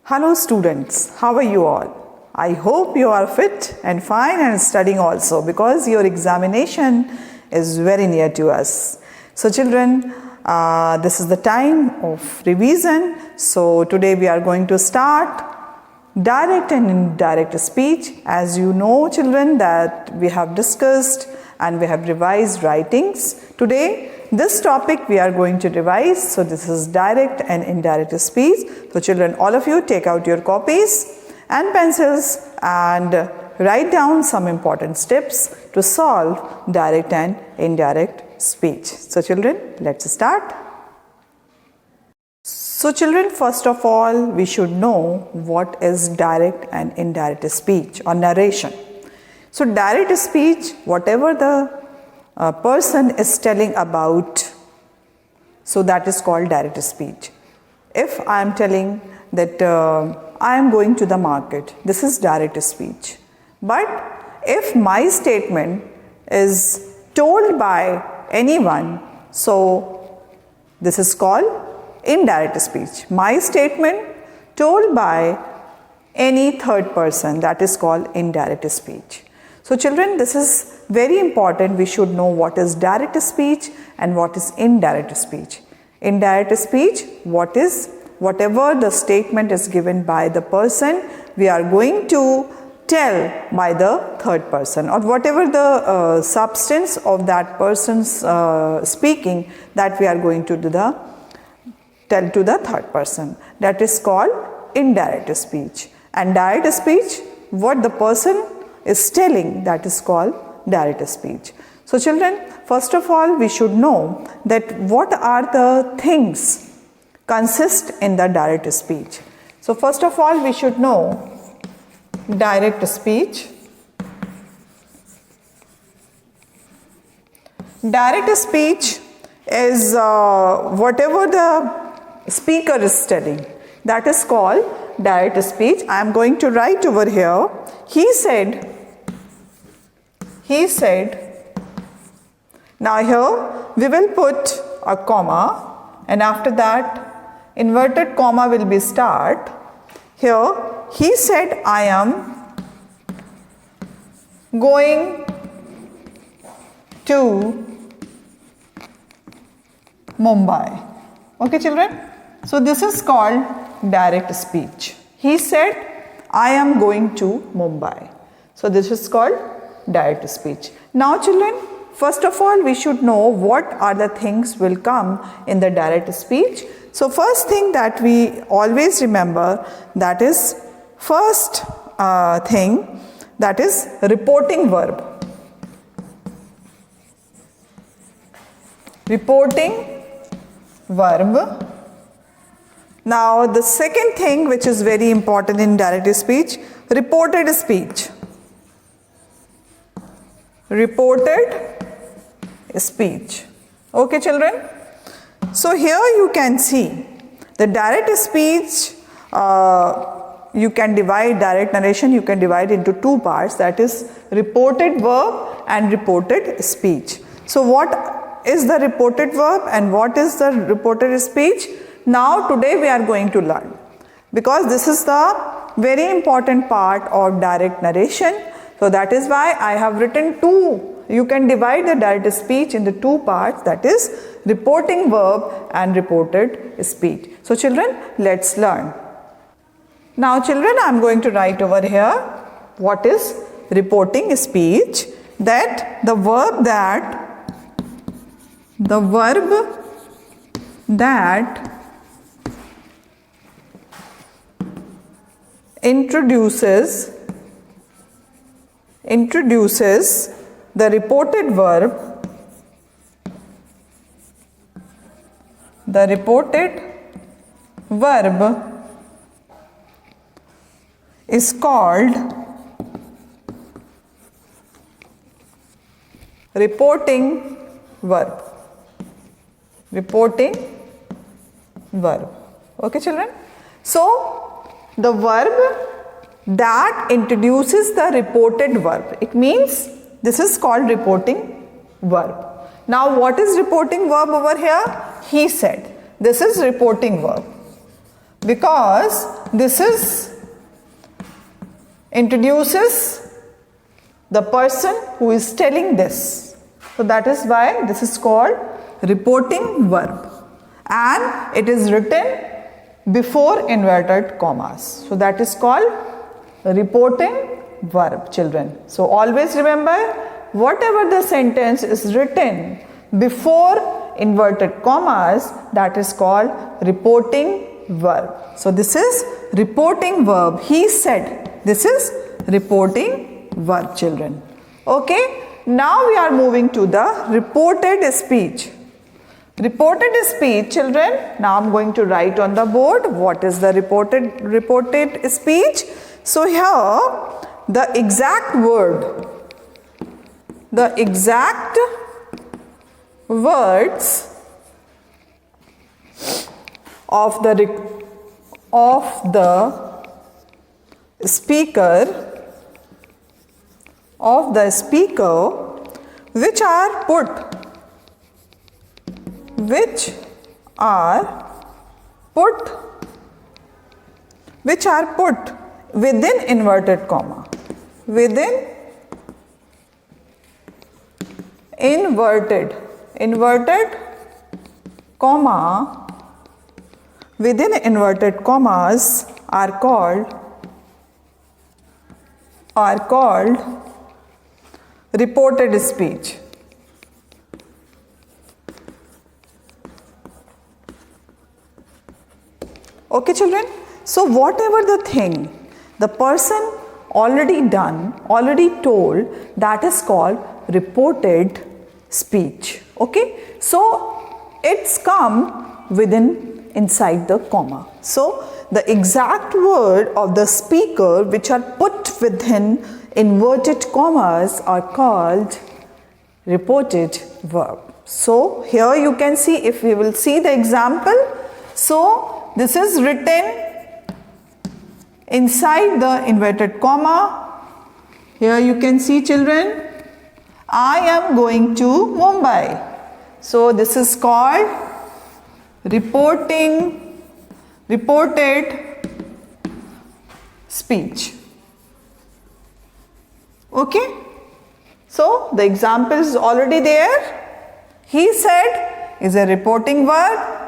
Hello students, how are you all? I hope you are fit and fine and studying also because your examination is very near to us. So children, this is the time of revision. So today we are going to start direct and indirect speech. As you know children that we have discussed and we have revised writings. Today this topic we are going to revise. So this is direct and indirect speech. So children, all of you take out your copies and pencils and write down some important steps to solve direct and indirect speech. So children, let's start. So children, first of all, we should know what is direct and indirect speech or narration. So direct speech, whatever the person is telling about, so that is called direct speech. If I am telling that I am going to the market, this is direct speech. But if my statement is told by anyone, so this is called indirect speech. My statement told by any third person, that is called indirect speech. So children, this is very important. We should know what is direct speech and what is indirect speech. Indirect speech, whatever the statement is given by the person, we are going to tell by the third person, or whatever the substance of that person's speaking, that we are going to tell to the third person. That is called indirect speech. And direct speech, what the person is telling, that is called direct speech. So children, first of all, we should know that what are the things consist in the direct speech. So first of all, we should know direct speech. Direct speech is whatever the speaker is telling, that is called direct speech. I am going to write over here. He said. Now here we will put a comma, and after that inverted comma will be start. Here he said, I am going to Mumbai. Okay children, so this is called direct speech. He said, I am going to Mumbai. So this is called direct speech. Now children, first of all, we should know what are the things will come in the direct speech. So first thing that we always remember, that is first thing, that is reporting verb. Reporting verb. Now the second thing which is very important in direct speech, reported speech. Reported speech. Okay children, so here you can see the direct speech, you can divide direct narration, you can divide into two parts, that is reported verb and reported speech. So what is the reported verb and what is the reported speech? Now today we are going to learn, because this is the very important part of direct narration. So that is why I have written two. You can divide the direct speech into two parts, that is reporting verb and reported speech. So children, let's learn. Now children, I am going to write over here what is reporting speech, that the verb that introduces the reported verb, is called reporting verb. Reporting verb. Okay children, so the verb that introduces the reported verb, it means this is called reporting verb. Now what is reporting verb over here? He said, this is reporting verb. because this is introduces the person who is telling this. So that is why this is called reporting verb, and it is written before inverted commas. So that is called reporting verb, children. So always remember, whatever the sentence is written before inverted commas, that is called reporting verb. So this is reporting verb. He said. This is reporting verb, children. Okay. Now we are moving to the reported speech. Reported speech, children. Now I am going to write on the board what is the reported speech. So here the exact word, the exact words of the speaker which are put within inverted comma, within inverted comma, within inverted commas are called reported speech. Okay, children. So whatever the thing the person already done, already told, that is called reported speech. Okay. So it's come inside the comma. So the exact word of the speaker which are put within inverted commas are called reported verb. So here you can see, if we will see the example, so this is written inside the inverted comma. Here you can see, children, I am going to Mumbai. So this is called reported speech. Okay. So the example is already there. He said is a reporting verb.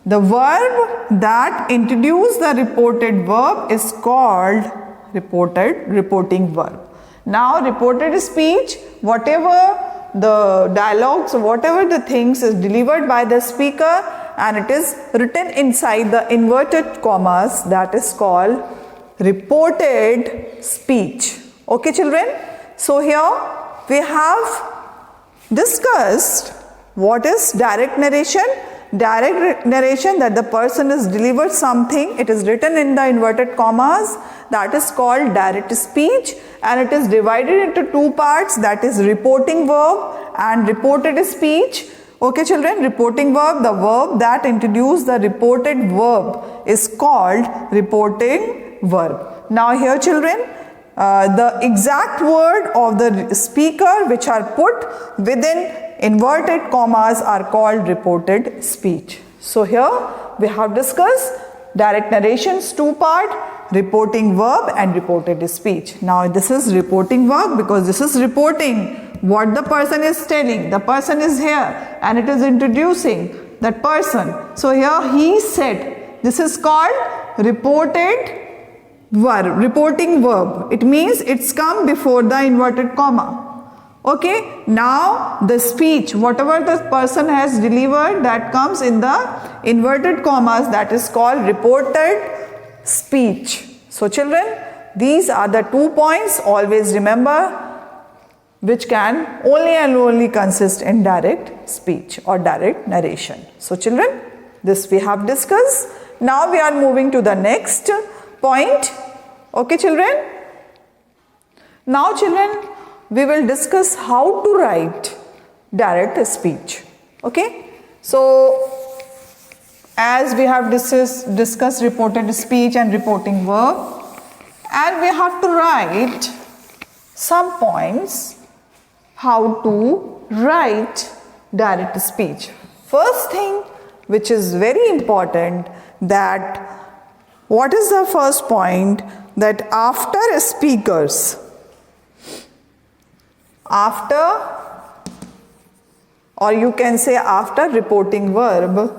The verb that introduces the reported verb is called reporting verb. Now reported speech, whatever the dialogues, whatever the things is delivered by the speaker and it is written inside the inverted commas, that is called reported speech. Okay, children. So here we have discussed what is direct narration. Direct narration, that the person has delivered something, it is written in the inverted commas, that is called direct speech, and it is divided into two parts, that is reporting verb and reported speech. Okay, children, reporting verb, the verb that introduces the reported verb is called reporting verb. Now here, children, the exact word of the speaker which are put within inverted commas are called reported speech. So here we have discussed direct narrations, two part, reporting verb and reported speech. Now this is reporting verb because this is reporting what the person is telling. The person is here and it is introducing that person. So here he said, this is called reported verb, reporting verb. It means it's come before the inverted comma. Okay, now the speech, whatever the person has delivered, that comes in the inverted commas, that is called reported speech. So children, these are the 2 points, always remember, which can only and only consist in direct speech or direct narration. So children, this we have discussed. Now we are moving to the next point. Okay, children. Now children, we will discuss how to write direct speech. Okay. So as we have discussed reported speech and reporting verb, and we have to write some points how to write direct speech. First thing which is very important, that What is the first point? That after speakers, after, or you can say after reporting verb,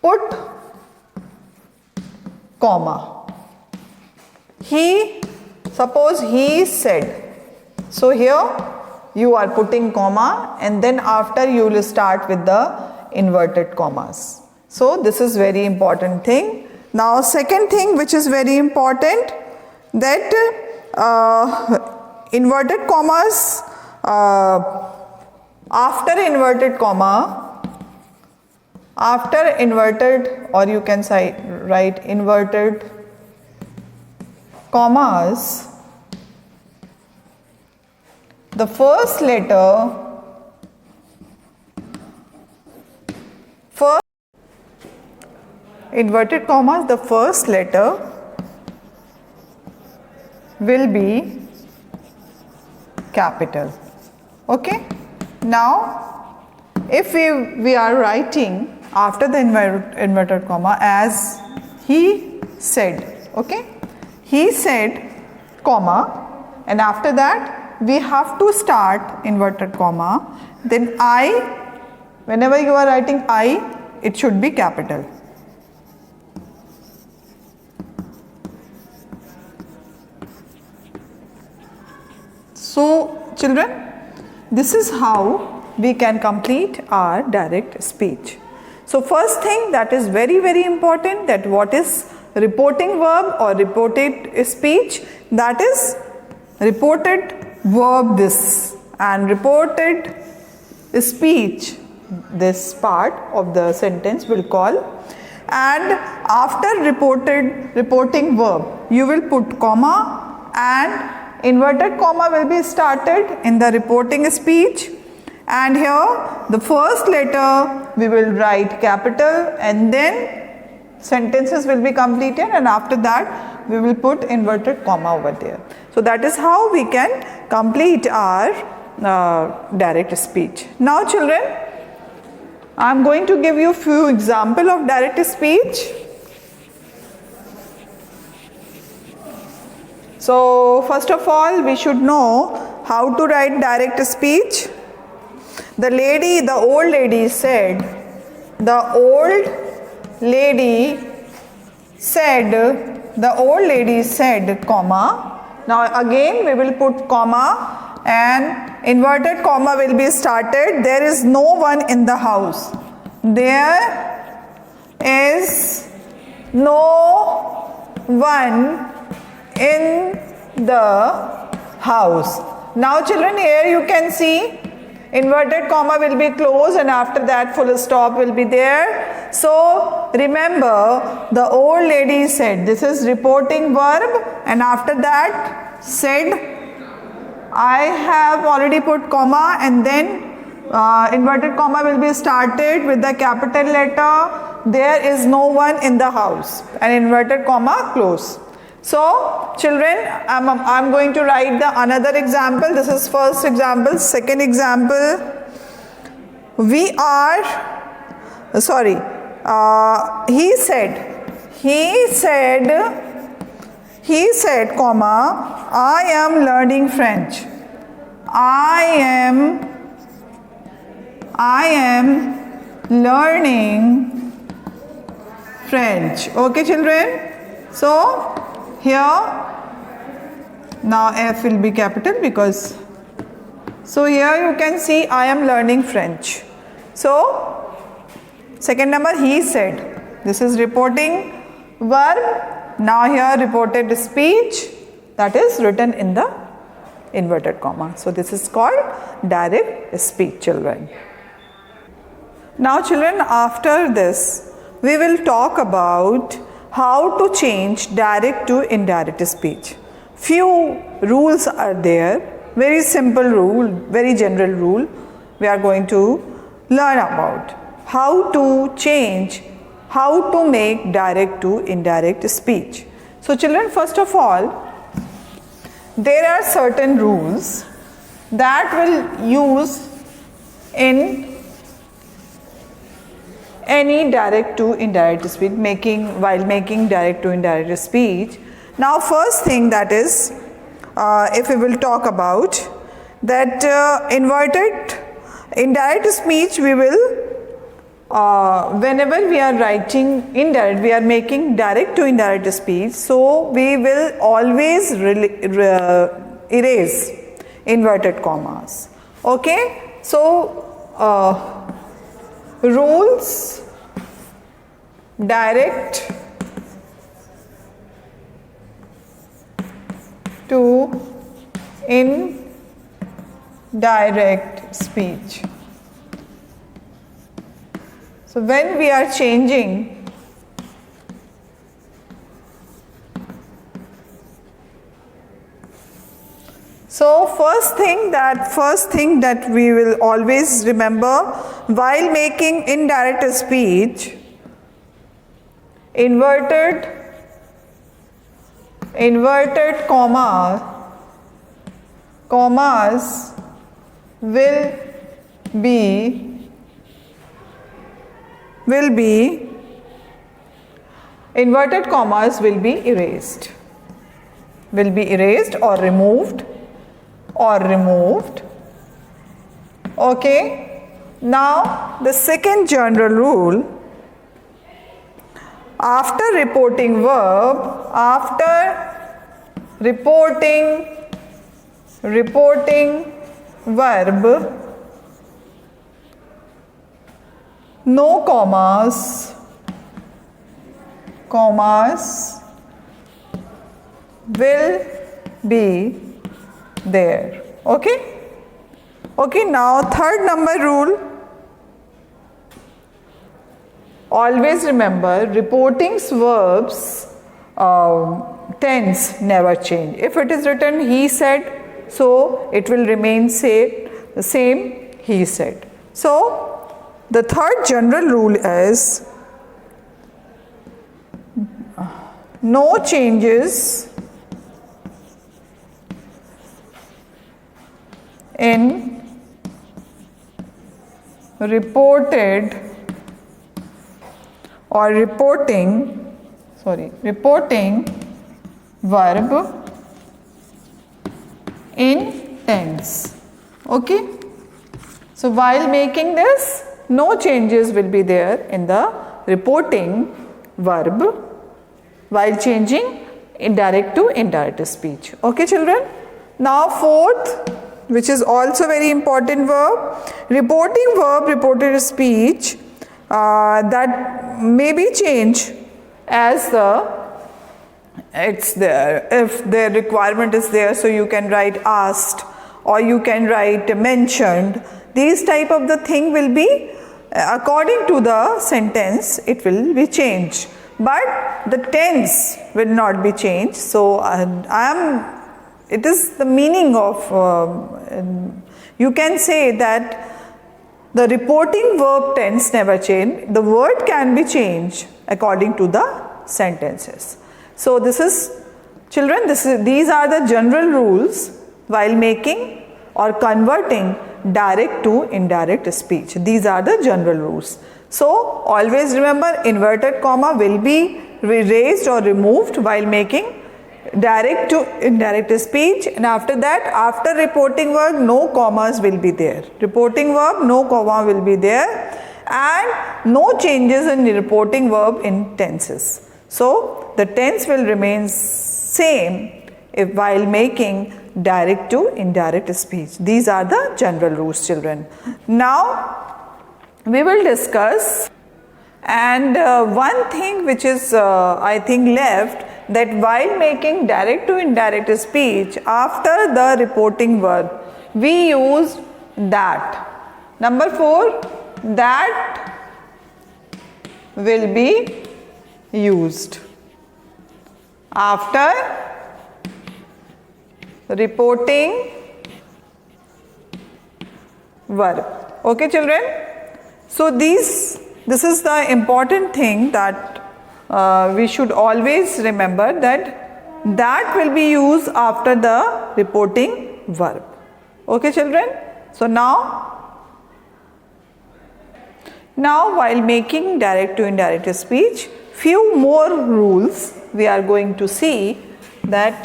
put comma. Suppose he said. So here you are putting comma, and then after you will start with the inverted commas. So this is very important thing. Now second thing which is very important, that inverted commas, after inverted comma, or you can say write inverted commas, the first letter, inverted commas, the first letter will be capital. Okay. Now if we are writing after the inverted comma as he said, okay, he said comma, and after that we have to start inverted comma, then I, whenever you are writing I, it should be capital. So children, this is how we can complete our direct speech. So first thing that is very, very important, that what is reporting verb or reported speech, that is reported verb this, and reported speech this part of the sentence will call, and after reporting verb you will put comma, and inverted comma will be started in the reporting speech, and here the first letter we will write capital, and then sentences will be completed, and after that we will put inverted comma over there. So that is how we can complete our direct speech. Now children, I am going to give you few examples of direct speech. So first of all, we should know how to write direct speech. The old lady said, comma. Now again we will put comma, and inverted comma will be started. There is no one in the house. There is no one in the house. Now children, here you can see inverted comma will be closed, and after that full stop will be there. So remember, the old lady said, this is reporting verb, and after that said, I have already put comma, and then inverted comma will be started with the capital letter. There is no one in the house, and inverted comma close. So children, I'm going to write the another example. This is first example. Second example, he said, comma, I am learning French. I am learning French. Okay children. So here now F will be capital because, so here you can see I am learning French. So second number, he said, this is reporting verb. Now here reported speech, that is written in the inverted comma. So this is called direct speech children. Now children, after this we will talk about how to change direct to indirect speech. Few rules are there, very simple rule, very general rule we are going to learn about. How to change, how to make direct to indirect speech. So children, first of all, there are certain rules that will use in any direct to indirect speech, while making direct to indirect speech. Now first thing, that is, if we will talk about that inverted indirect speech, we will whenever we are writing indirect, we are making direct to indirect speech, so we will always erase inverted commas. Okay, so rules direct to indirect speech. So when we are changing first thing that we will always remember while making indirect speech, inverted commas will be inverted commas will be erased or removed. Okay, now the second general rule, after reporting verb, no commas will be there. Okay, now third number rule, always remember reporting's verbs tense never change. If it is written he said, so it will remain the same, he said. So the third general rule is no changes in reporting verb in tense. Okay, so while making this, no changes will be there in the reporting verb while changing indirect to indirect speech. Okay children, now fourth, which is also very important verb, reported speech that may be changed as it's there. If the requirement is there, so you can write asked or you can write mentioned. These type of the thing will be according to the sentence, it will be changed, but the tense will not be changed. So it is the meaning of you can say that the reporting verb tense never change. The word can be changed according to the sentences. So this is, children, these are the general rules while making or converting direct to indirect speech. These are the general rules. So always remember inverted comma will be erased or removed while making direct to indirect speech, and after that, after reporting verb, no commas will be there. Reporting verb, no comma will be there, and no changes in reporting verb in tenses. So the tense will remain same if while making direct to indirect speech. These are the general rules, children. Now we will discuss, and one thing which is I think left, that while making direct to indirect speech, after the reporting verb, we use that. Number 4, that will be used after reporting verb. Okay children, so this is the important thing that we should always remember, that will be used after the reporting verb. Okay children, so now Now while making direct to indirect speech, few more rules we are going to see that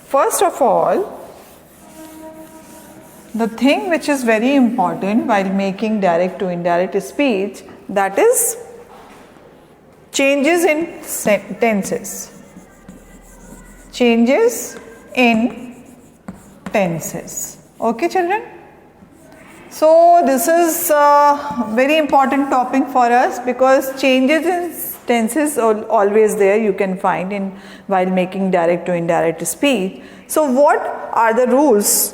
first of all, the thing which is very important while making direct to indirect speech, that is changes in tenses. Changes in tenses. Okay, children? So this is a very important topic for us because changes in tenses are always there, you can find in while making direct to indirect speech. So what are the rules?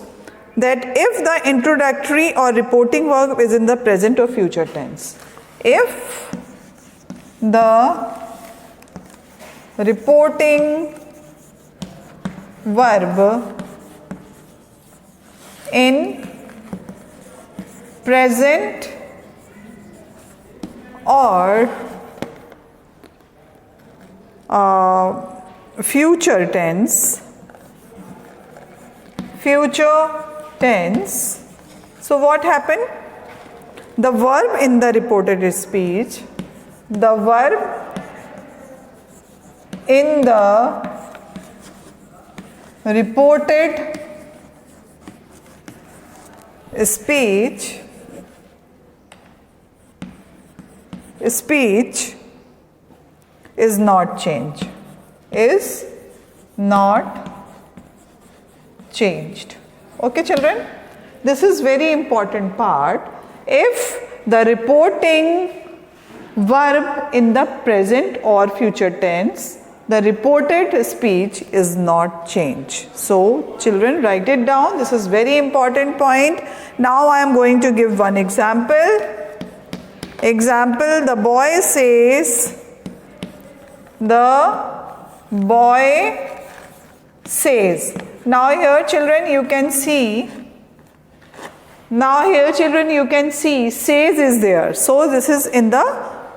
That if the introductory or reporting verb is in the present or future tense. If the reporting verb in present or future tense, so what happened? The verb in the reported speech, the verb in the reported speech is not changed. Okay, children? This is very important part. If the reporting verb in the present or future tense, the reported speech is not changed. So, children, write it down. This is very important point. Now, I am going to give one example. Example, the boy says, Now here children you can see, says is there. So this is in the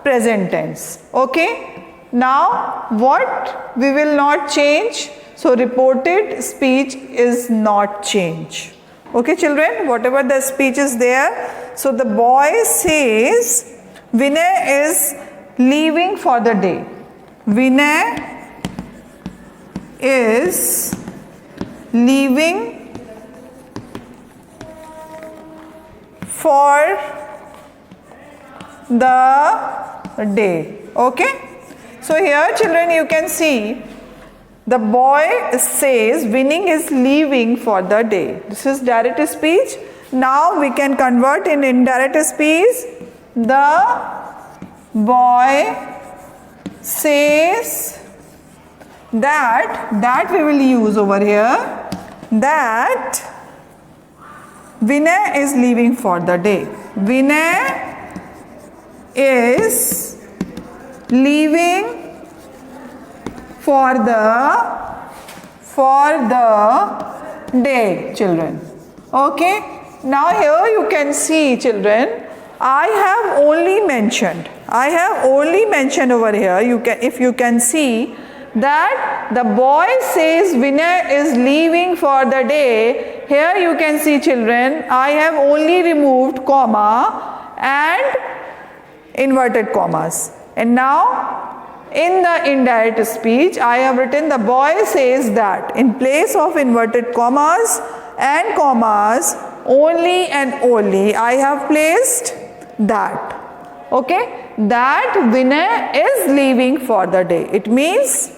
present tense. Okay. Now what we will not change? So reported speech is not change. Okay children, whatever the speech is there. So the boy says, Vinay is leaving for the day. Vinay is leaving for the day. Okay. So here children you can see the boy says Winning is leaving for the day. This is direct speech. Now we can convert in indirect speech. The boy says that we will use over here, that Vinay is leaving for the day. Vinay is leaving for the day, children. Okay. Now here you can see, children, I have only mentioned over here, if you can see that the boy says Vinay is leaving for the day. Here you can see, children, I have only removed comma and inverted commas. And now in the indirect speech I have written the boy says that. In place of inverted commas and commas, only and only I have placed that. Okay, that Vinay is leaving for the day. It means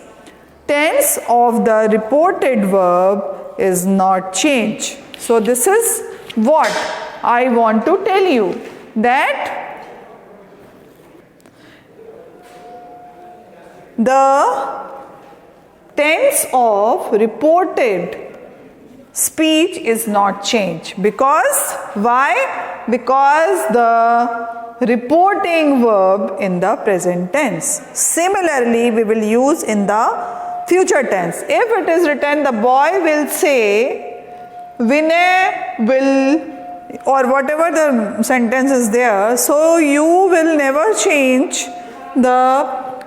tense of the reported verb is not changed. So this is what I want to tell you, that the tense of reported speech is not changed. Because why? Because the reporting verb in the present tense. Similarly, we will use in the future tense. If it is written, the boy will say, Vinay will, or whatever the sentence is there, so you will never change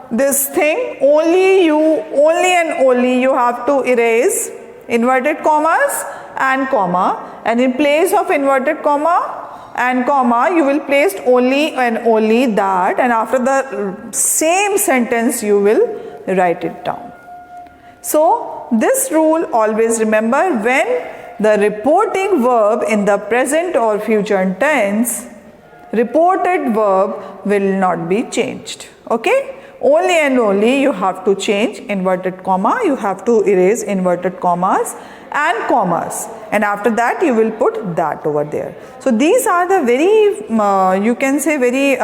this thing. Only and only you have to erase inverted commas and comma, and in place of inverted comma and comma, you will place only and only that, and after the same sentence you will write it down. So this rule always remember, when the reporting verb in the present or future tense, reported verb will not be changed. Okay? Only and only you have to change inverted comma, you have to erase inverted commas and commas, and after that you will put that over there. So these are the very, you can say very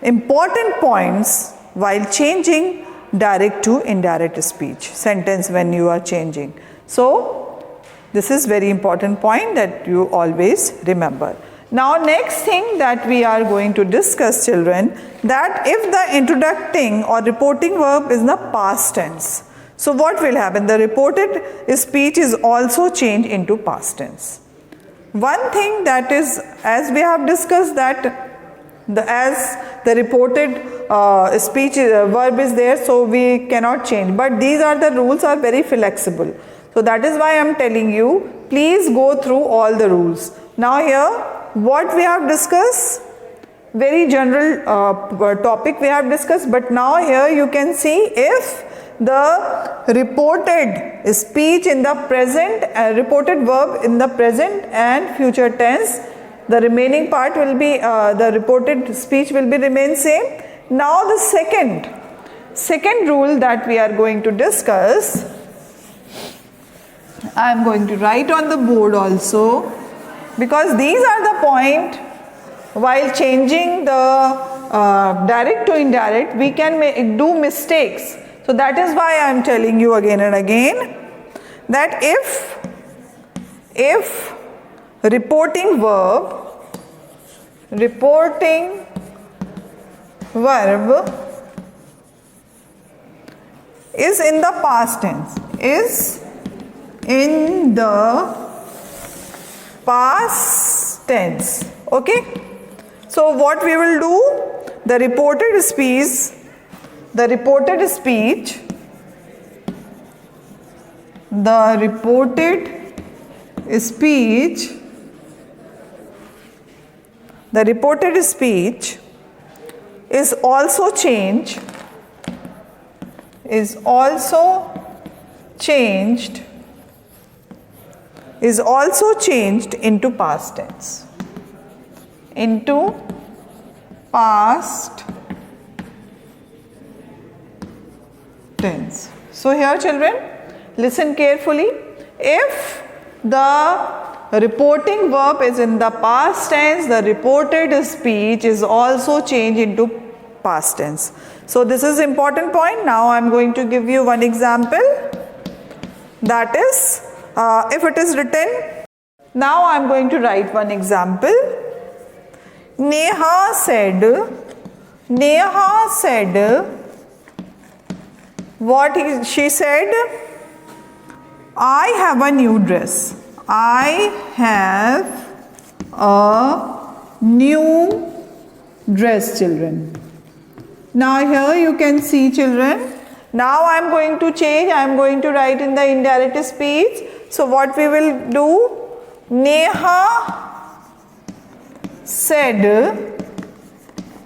important points while changing direct to indirect speech sentence when you are changing. So this is very important point that you always remember. Now next thing that we are going to discuss, children, that if the introducing or reporting verb is in the past tense, so what will happen? The reported speech is also changed into past tense. One thing that is, as we have discussed, that as the reported speech verb is there, so we cannot change, but these are the rules are very flexible. So that is why I am telling you, please go through all the rules. Now here what we have discussed, very general topic we have discussed, but now here you can see if the reported speech in the present, reported verb in the present and future tense, the remaining part will be, the reported speech will be remain same. Now the second rule that we are going to discuss, I am going to write on the board also, because these are the point while changing the direct to indirect we can do mistakes. So that is why I am telling you again and again that if reporting verb is in the past tense, is in the past tense, okay? So what we will do, the reported speech is also changed into past tense. Into past tense. So here children, listen carefully. If the reporting verb is in the past tense, the reported speech is also changed into past tense. So this is important point. Now I am going to give you one example. That is, if it is written, now I am going to write one example. Neha said, what she said? I have a new dress. I have a new dress, children. Now here you can see, children. Now I am going to change. I am going to write in the indirect speech. So what we will do? Neha said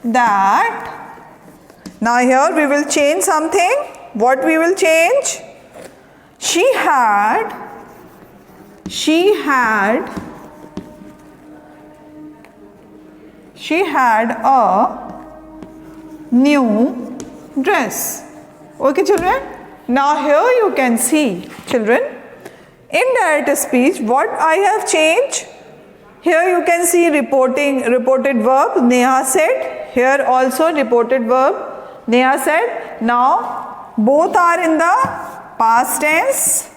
that. Now here we will change something. What we will change? She had a new dress. Okay children. Now here you can see, children, indirect speech, what I have changed. Here you can see reported verb, Neha said. Here also reported verb, Neha said. Now both are in the past tense.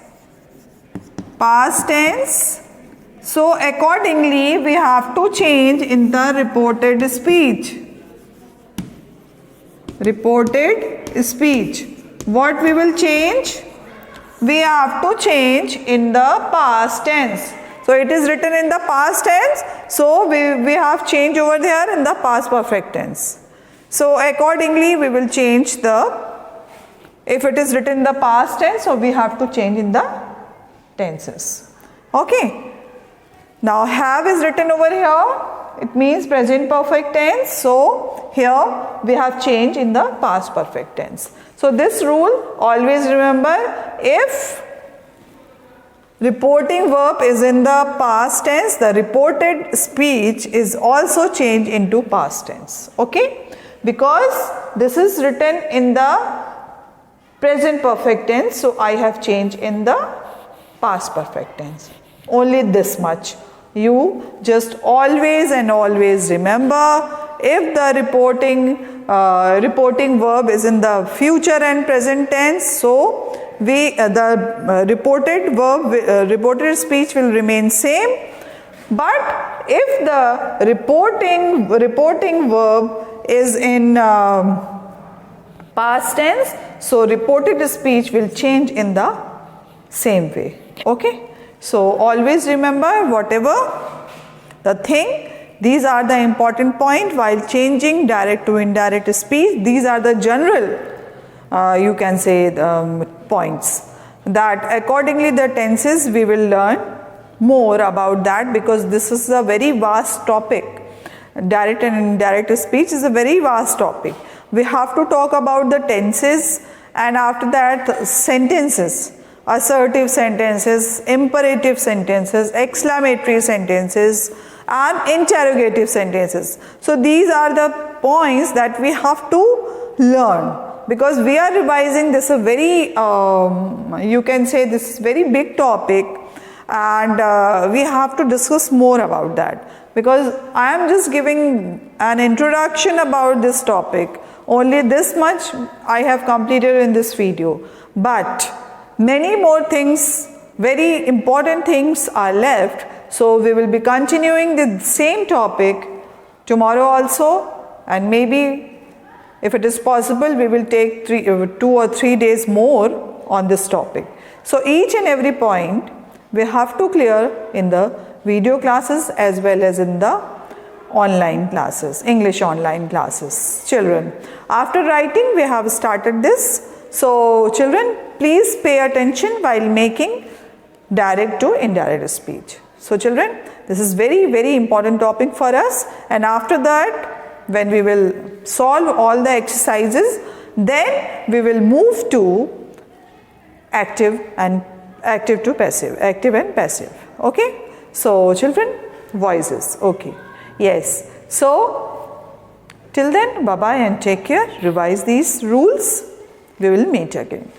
So accordingly we have to change in the reported speech. What we will change? We have to change in the past tense. So it is written in the past tense. So we have changed over there in the past perfect tense. So accordingly we will change if it is written in the past tense, so we have to change in the tenses. Okay. Now have is written over here. It means present perfect tense. So here we have changed in the past perfect tense. So this rule, always remember, if reporting verb is in the past tense, the reported speech is also changed into past tense. Okay? Because this is written in the present perfect tense, so I have changed in the past perfect tense. Only this much. You just always and always remember, if the reporting verb is in the future and present tense, so the reported speech will remain same. But if the reporting verb is in past tense, so reported speech will change in the same way. Okay? So always remember, whatever the thing, these are the important point while changing direct to indirect speech. These are the general, you can say, points. That accordingly the tenses we will learn more about that, because this is a very vast topic. Direct and indirect speech is a very vast topic. We have to talk about the tenses, and after that sentences. Assertive sentences, imperative sentences, exclamatory sentences, and interrogative sentences. So these are the points that we have to learn, because we are revising this a very, you can say this is very big topic, and we have to discuss more about that, because I am just giving an introduction about this topic. Only this much I have completed in this video, but many more things, very important things are left. So we will be continuing the same topic tomorrow also, and maybe if it is possible we will take 2 or 3 days more on this topic. So each and every point we have to clear in the video classes as well as in the online classes, English online classes. Children, after writing we have started this. So children, please pay attention while making direct to indirect speech. So children, this is very, very important topic for us, and after that, when we will solve all the exercises, then we will move to active and passive. Okay? So children, voices. Okay. Yes. So till then, bye bye and take care. Revise these rules. We will meet again.